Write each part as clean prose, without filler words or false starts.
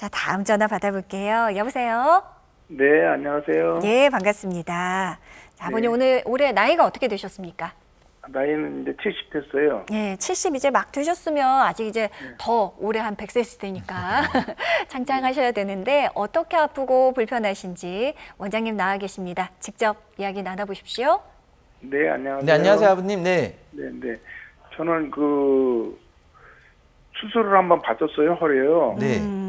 자, 다음 전화 받아볼게요. 여보세요? 네, 안녕하세요. 예, 반갑습니다. 자, 아버님 네. 올해 나이가 어떻게 되셨습니까? 나이는 이제 70 됐어요. 예, 70 이제 막 되셨으면 아직 이제 더 올해 한 100세 시대니까 창창하셔야 되는데 어떻게 아프고 불편하신지 원장님 나와 계십니다. 직접 이야기 나눠보십시오. 네, 안녕하세요. 네, 안녕하세요, 아버님. 네. 네, 네. 저는 수술을 한번 받았어요, 허리에요. 네.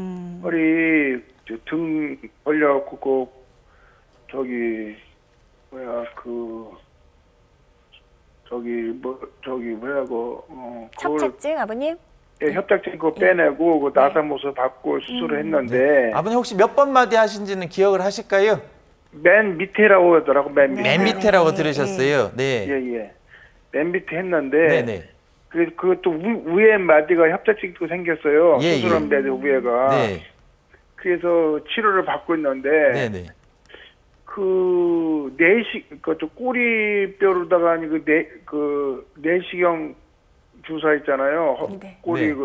허리 등 벌려갖고 협착증 아버님? 협착증 그거 빼내고 그 나사못을 받고 수술을 했는데 아버님 혹시 몇 번 마디 하신지는 기억을 하실까요? 맨 밑에라고 하더라고, 맨 밑에. 맨 밑에라고 들으셨어요. 네. 예. 맨 밑에 했는데 네네. 그것도 위에 마디가 협착증도 생겼어요. 예, 수술한 데 위에가. 네. 그래서 치료를 받고 있는데 네네. 꼬리뼈로다가 내시경 주사 있잖아요. 네. 꼬리 네.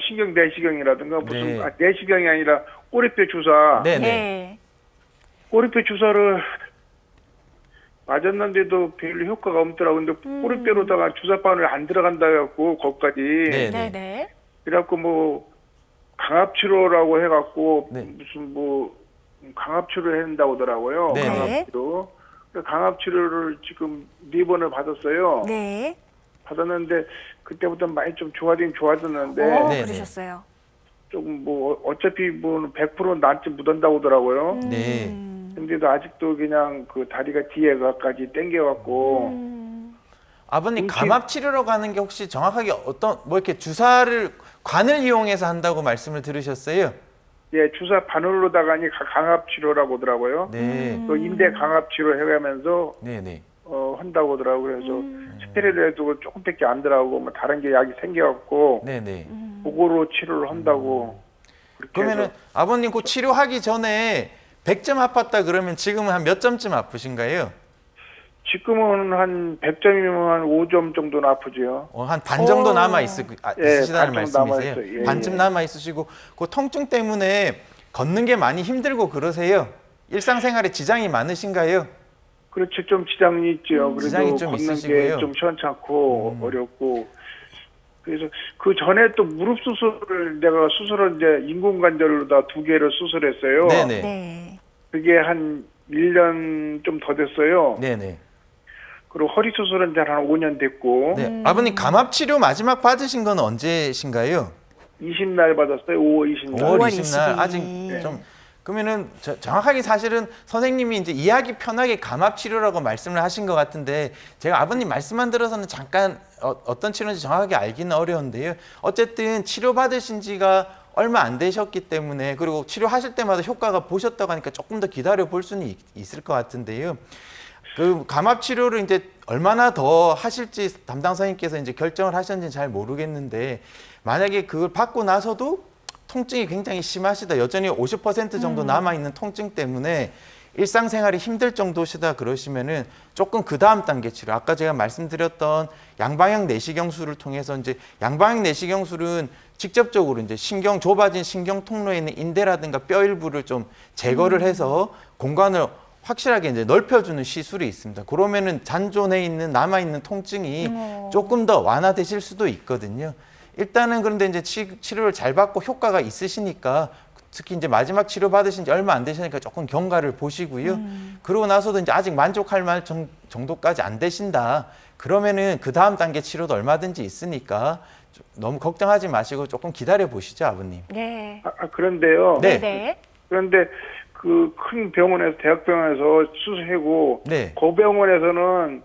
신경 내시경이라든가 무슨 네. 내시경이 아니라 꼬리뼈 주사. 네네. 네. 꼬리뼈 주사를 맞았는데도 별로 효과가 없더라고요. 근데 꼬리뼈로다가 주사바늘 안 들어간다 해갖고 거기까지. 네. 네네. 그래갖고 뭐 강압치료라고 해갖고 네. 무슨 강압치료를 한다고 하더라고요. 네. 강압치료. 강압치료를 지금 4번을 받았어요. 네. 받았는데 그때부터 많이 좀 좋아졌는데 네. 그러셨어요. 조금 어차피 100% 낫지 못한다고 하더라고요. 네. 근데도 아직도 그냥 그 다리가 뒤에가까지 당겨갖고 아버님 감압 치료로 가는 게 혹시 정확하게 이렇게 주사를 관을 이용해서 한다고 말씀을 들으셨어요? 예, 주사 바늘로다가 강압치료라고 하더라고요. 네. 그 인대 강압치료 해가면서 네네. 한다고 하더라고요. 그래서 스테로이드도 조금밖에 안 들어가고 뭐 다른 게 약이 생겨갖고 네네. 그거로 치료를 한다고. 그렇게 그러면은 해서 아버님 그 치료하기 전에 100점 아팠다 그러면 지금은 한 몇 점쯤 아프신가요? 지금은 한 100점이면 한 5점 정도는 아프죠. 한 반 정도 남아 예, 있으시다는 반 정도 말씀이세요? 남아있어요. 예, 반쯤 예. 남아 있으시고 그 통증 때문에 걷는 게 많이 힘들고 그러세요? 일상생활에 지장이 많으신가요? 그렇죠. 좀 지장이 있죠. 그래도 지장이 좀 걷는 있으시고요. 게 좀 시원찮고 어렵고. 그래서 그 전에 또 무릎 수술을 내가 이제 인공관절로다 2개를 수술했어요. 네네. 네. 그게 한 1년 좀 더 됐어요. 네네. 그리고 허리 수술은 이제 한 5년 됐고 네. 아버님 감압 치료 마지막 받으신 건 언제신가요? 20날 받았어요. 5월 20날. 5월 5월 20날 아직 20일. 좀 그러면은 정확하게 사실은 선생님이 이제 이해하기 편하게 감압 치료라고 말씀을 하신 것 같은데 제가 아버님 말씀만 들어서는 잠깐 어떤 치료인지 정확하게 알기는 어려운데요. 어쨌든 치료 받으신 지가 얼마 안 되셨기 때문에 그리고 치료하실 때마다 효과가 보셨다고 하니까 조금 더 기다려 볼 수는 있을 것 같은데요. 그 감압 치료를 이제 얼마나 더 하실지 담당 선생님께서 이제 결정을 하셨는지 잘 모르겠는데 만약에 그걸 받고 나서도 통증이 굉장히 심하시다. 여전히 50% 정도 남아 있는 통증 때문에 일상생활이 힘들 정도시다 그러시면은 조금 그 다음 단계 치료. 아까 제가 말씀드렸던 양방향 내시경술을 통해서 이제 양방향 내시경술은 직접적으로 이제 좁아진 신경 통로에 있는 인대라든가 뼈 일부를 좀 제거를 해서 공간을 확실하게 이제 넓혀주는 시술이 있습니다. 그러면은 잔존해 있는 남아 있는 통증이 조금 더 완화되실 수도 있거든요. 일단은 그런데 이제 치료를 잘 받고 효과가 있으시니까 특히 이제 마지막 치료 받으신 지 얼마 안 되시니까 조금 경과를 보시고요. 그러고 나서도 이제 아직 만족할 만 정도까지 안 되신다. 그러면은 그 다음 단계 치료도 얼마든지 있으니까 너무 걱정하지 마시고 조금 기다려 보시죠, 아버님. 네. 그런데요. 네. 네. 그런데 그 큰 병원에서 대학병원에서 수술하고 네. 그 병원에서는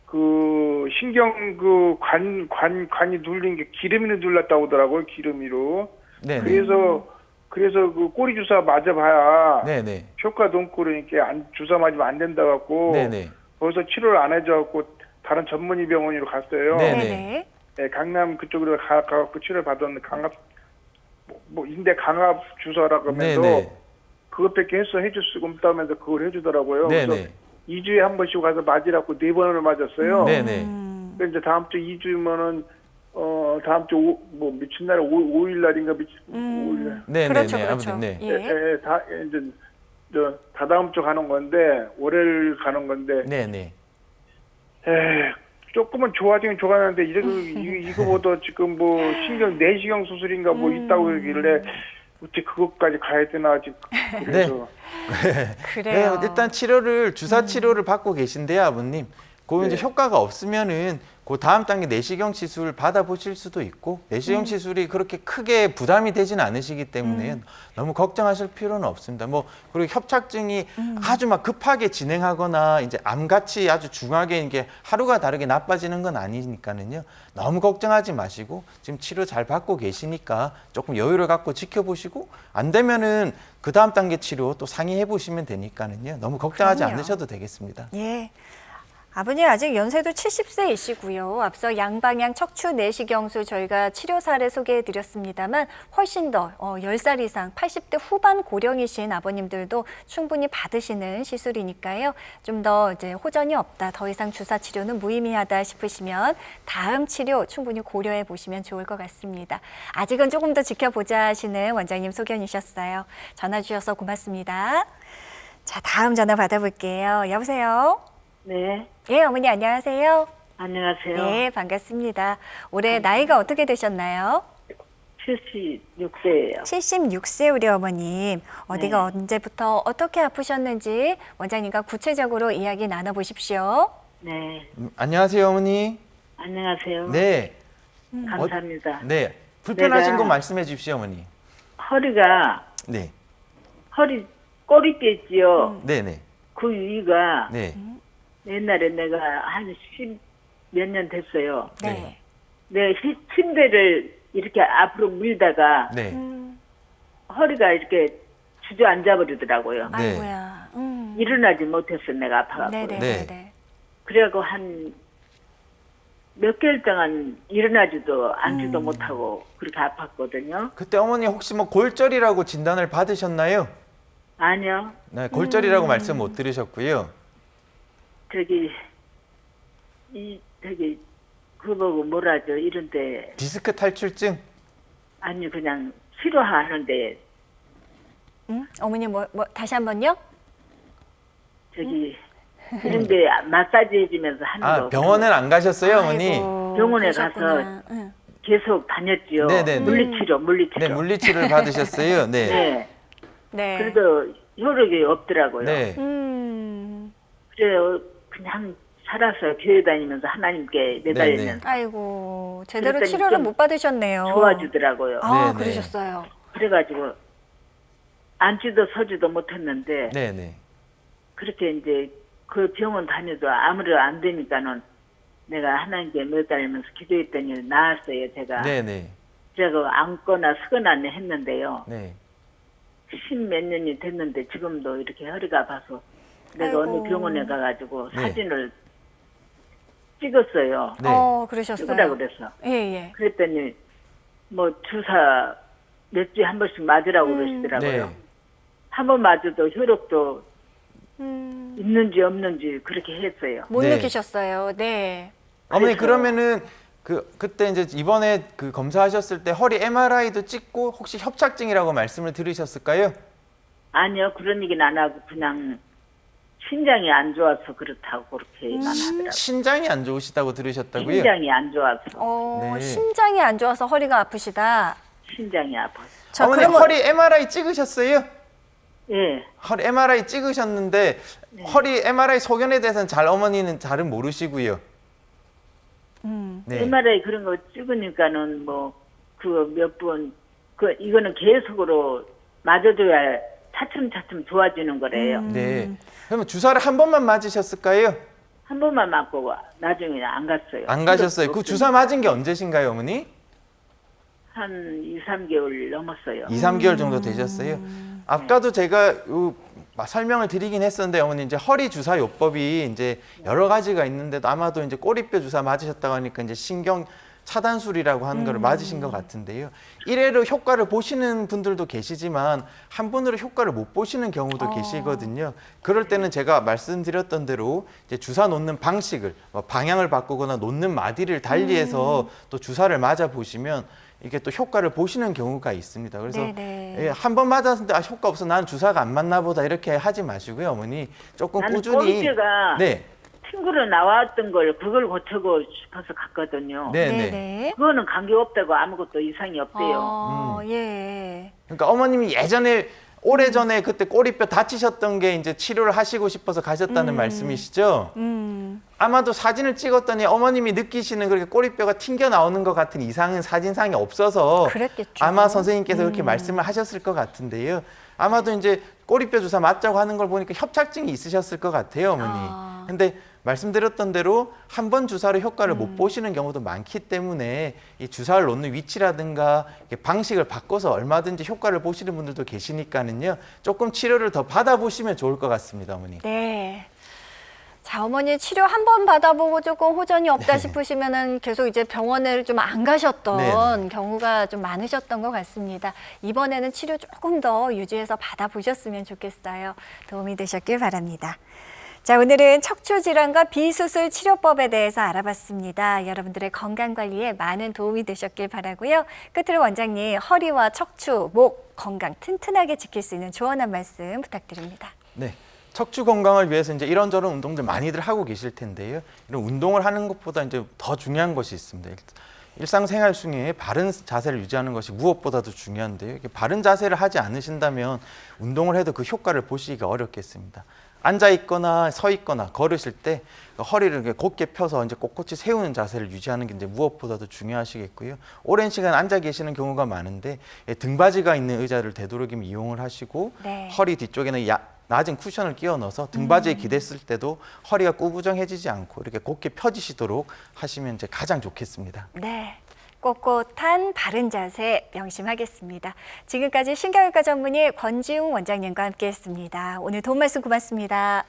그 신경 관이 눌린 게 기름이 눌렀다고 하더라고요. 기름이로. 네. 그래서 그 꼬리 주사 맞아봐야 네네. 효과도 없고 그러니까 주사 맞으면 안 된다 갖고 네네. 거기서 치료를 안 해줘 갖고 다른 전문의 병원으로 갔어요. 네. 네네. 네, 강남 그쪽으로 가갖고 치료를 받았는데 인대 강압 주사라고 하면서 네네. 그것밖에 해줄 수가 없다면서 그걸 해주더라고요. 네네. 그래서 2주에 한 번씩 가서 맞으라고 4번을 맞았어요. 네네. 그래서 이제 다음 주 2주면은 다음 주 뭐 며칠 날 5일 날인가 5일 날. 네, 그렇죠, 네, 네. 그렇죠. 아버님, 네. 예. 다 이제 다다음 주 가는 건데 월요일 가는 건데 네, 네. 조금은 좋아지긴 좋아하는데 이거보다 지금 뭐 내시경 수술인가 뭐 있다고 그러길래 어떻게 그것까지 가야 되나 아직 그래서 그래요. 네, 일단 치료를 주사 치료를 받고 계신데요, 아버님. 그 이제 네. 효과가 없으면은 그 다음 단계 내시경 시술 받아보실 수도 있고 내시경 시술이 그렇게 크게 부담이 되지는 않으시기 때문에 너무 걱정하실 필요는 없습니다. 뭐 그리고 협착증이 아주 막 급하게 진행하거나 이제 암같이 아주 중하게 이게 하루가 다르게 나빠지는 건 아니니까는요. 너무 걱정하지 마시고 지금 치료 잘 받고 계시니까 조금 여유를 갖고 지켜보시고 안 되면은 그 다음 단계 치료 또 상의해 보시면 되니까는요. 너무 걱정하지 그럼요. 않으셔도 되겠습니다. 예. 아버님 아직 연세도 70세이시고요. 앞서 양방향 척추 내시경술 저희가 치료 사례 소개해 드렸습니다만 훨씬 더 10살 이상 80대 후반 고령이신 아버님들도 충분히 받으시는 시술이니까요. 좀 더 이제 호전이 없다, 더 이상 주사 치료는 무의미하다 싶으시면 다음 치료 충분히 고려해 보시면 좋을 것 같습니다. 아직은 조금 더 지켜보자 하시는 원장님 소견이셨어요. 전화 주셔서 고맙습니다. 자, 다음 전화 받아볼게요. 여보세요? 네, 예, 어머니 안녕하세요. 안녕하세요. 네, 반갑습니다. 올해 나이가 어떻게 되셨나요? 76세예요. 76세 우리 어머님. 어디가 언제부터 어떻게 아프셨는지 원장님과 구체적으로 이야기 나눠보십시오. 네, 안녕하세요, 어머니. 안녕하세요. 네. 감사합니다. 네. 불편하신 내가- 거 말씀해 주십시오, 어머니. 허리가 네. 꼬리뼈 있지요. 네, 네. 그 위가 네. 옛날에 내가 한 10 몇 년 됐어요. 네. 내가 침대를 이렇게 앞으로 밀다가 네. 허리가 이렇게 주저앉아 버리더라고요. 네. 아이고야. 일어나지 못했어, 내가 아파갖고. 네네네. 네. 그래갖고 한 몇 개월 동안 일어나지도 앉지도 못하고 그렇게 아팠거든요. 그때 어머니 혹시 뭐 골절이라고 진단을 받으셨나요? 아니요. 네, 골절이라고 말씀 못 들으셨고요. 저기 그거 보고 뭐라죠 이런데 디스크 탈출증? 아니 그냥 치료하는데 어머니 다시 한번요? 저기 이런데 마사지 해주면서 하는 아, 거 병원은 안 가셨어요, 어머니? 아이고, 병원에 그러셨구나. 응. 계속 다녔지요. 네네네. 물리치료. 네, 물리치료를 받으셨어요. 네. 네. 네. 그래도 효력이 없더라고요. 네. 그래요. 그냥 살아서 교회 다니면서 하나님께 매달리면서 아이고, 제대로 그랬더니 치료를 좀 못 받으셨네요. 도와주더라고요. 아, 네네. 그러셨어요. 그래가지고 앉지도 서지도 못했는데 네, 네. 그렇게 이제 그 병원 다녀도 아무리 안 되니까는 내가 하나님께 매달리면서 기도했더니 나았어요, 제가. 네, 네. 제가 앉거나 서거나 했는데요. 네. 10몇 년이 됐는데 지금도 이렇게 허리가 아파서 내가 아이고. 어느 병원에 가가지고 네. 사진을 찍었어요. 네. 그러셨어요. 찍으라고 그래서. 예, 예. 그랬더니 뭐 주사 몇 주에 한 번씩 맞으라고 그러시더라고요. 네. 한 번 맞아도 효력도 음, 있는지 없는지 그렇게 했어요. 못 네. 느끼셨어요. 네. 어머니 그래서- 그러면은 그때 이제 이번에 그 검사하셨을 때 허리 MRI도 찍고 혹시 협착증이라고 말씀을 들으셨을까요? 아니요, 그런 얘기는 안 하고 그냥 신장이 안 좋아서 그렇다고 그렇게만 하더라고요. 신장이 안 좋으시다고 들으셨다고요? 신장이 안 좋아서 네. 심장이 안 좋아서 허리가 아프시다. 신장이 아파서. 자, 어머니 그러면 허리 MRI 찍으셨어요? 예, 허리 MRI 찍으셨는데 허리 MRI 소견에 대해서는 잘 어머니는 잘은 모르시고요. 네. MRI 그런 거 찍으니까는 뭐 그 몇 번 이거는 계속으로 맞아줘야 차츰차츰 좋아지는 거래요. 네. 그러면 주사를 한 번만 맞으셨을까요? 한 번만 맞고 나중에 안 갔어요. 안 가셨어요. 그 없으니까. 주사 맞은 게 언제신가요, 어머니? 한 2, 3개월 넘었어요. 2, 3개월 정도 되셨어요. 아까도 제가 설명을 드리긴 했었는데 어머니 이제 허리 주사 요법이 이제 여러 가지가 있는데도 아마도 이제 꼬리뼈 주사 맞으셨다고 하니까 이제 신경 차단술이라고 하는 거를 맞으신 것 같은데요. 1회로 효과를 보시는 분들도 계시지만 한 번으로 효과를 못 보시는 경우도 계시거든요. 그럴 때는 제가 말씀드렸던 대로 이제 주사 놓는 방식을 방향을 바꾸거나 놓는 마디를 달리해서 또 주사를 맞아 보시면 이게 또 효과를 보시는 경우가 있습니다. 그래서 네네. 한 번 맞았는데 효과 없어, 나는 주사가 안 맞나 보다 이렇게 하지 마시고요, 어머니. 조금 나는 꾸준히. 꼬리뼈가 네, 친구로 나왔던 걸 그걸 고치고 싶어서 갔거든요. 네, 네. 네네. 그거는 관계 없다고 아무것도 이상이 없대요. 예. 그러니까 어머님이 예전에 오래전에 그때 꼬리뼈 다치셨던 게 이제 치료를 하시고 싶어서 가셨다는 말씀이시죠? 아마도 사진을 찍었더니 어머님이 느끼시는 그렇게 꼬리뼈가 튕겨 나오는 것 같은 이상은 사진상에 없어서 그랬겠죠. 아마 선생님께서 그렇게 말씀을 하셨을 것 같은데요. 아마도 이제 꼬리뼈 주사 맞자고 하는 걸 보니까 협착증이 있으셨을 것 같아요, 어머니. 근데 말씀드렸던 대로 한 번 주사로 효과를 못 보시는 경우도 많기 때문에 이 주사를 놓는 위치라든가 방식을 바꿔서 얼마든지 효과를 보시는 분들도 계시니까는요. 조금 치료를 더 받아보시면 좋을 것 같습니다, 어머니. 네. 자, 어머니 치료 한 번 받아보고 조금 호전이 없다 싶으시면은 계속 이제 병원을 좀 안 가셨던 경우가 좀 많으셨던 것 같습니다. 이번에는 치료 조금 더 유지해서 받아보셨으면 좋겠어요. 도움이 되셨길 바랍니다. 자, 오늘은 척추질환과 비수술 치료법에 대해서 알아봤습니다. 여러분들의 건강관리에 많은 도움이 되셨길 바라고요. 끝으로 원장님, 허리와 척추, 목 건강 튼튼하게 지킬 수 있는 조언 한 말씀 부탁드립니다. 네. 척추 건강을 위해서 이제 이런저런 운동들 많이들 하고 계실 텐데요. 이런 운동을 하는 것보다 이제 더 중요한 것이 있습니다. 일상생활 중에 바른 자세를 유지하는 것이 무엇보다도 중요한데요. 이렇게 바른 자세를 하지 않으신다면 운동을 해도 그 효과를 보시기가 어렵겠습니다. 앉아 있거나 서 있거나 걸으실 때 허리를 이렇게 곧게 펴서 이제 꼿꼿이 세우는 자세를 유지하는 게 이제 무엇보다도 중요하시겠고요. 오랜 시간 앉아 계시는 경우가 많은데 등받이가 있는 의자를 되도록이면 이용을 하시고 허리 뒤쪽에는 낮은 쿠션을 끼워 넣어서 등받이에 기댔을 때도 허리가 구부정해지지 않고 이렇게 곧게 펴지시도록 하시면 이제 가장 좋겠습니다. 네. 꼿꼿한 바른 자세 명심하겠습니다. 지금까지 신경외과 전문의 권지웅 원장님과 함께했습니다. 오늘 도움 말씀 고맙습니다.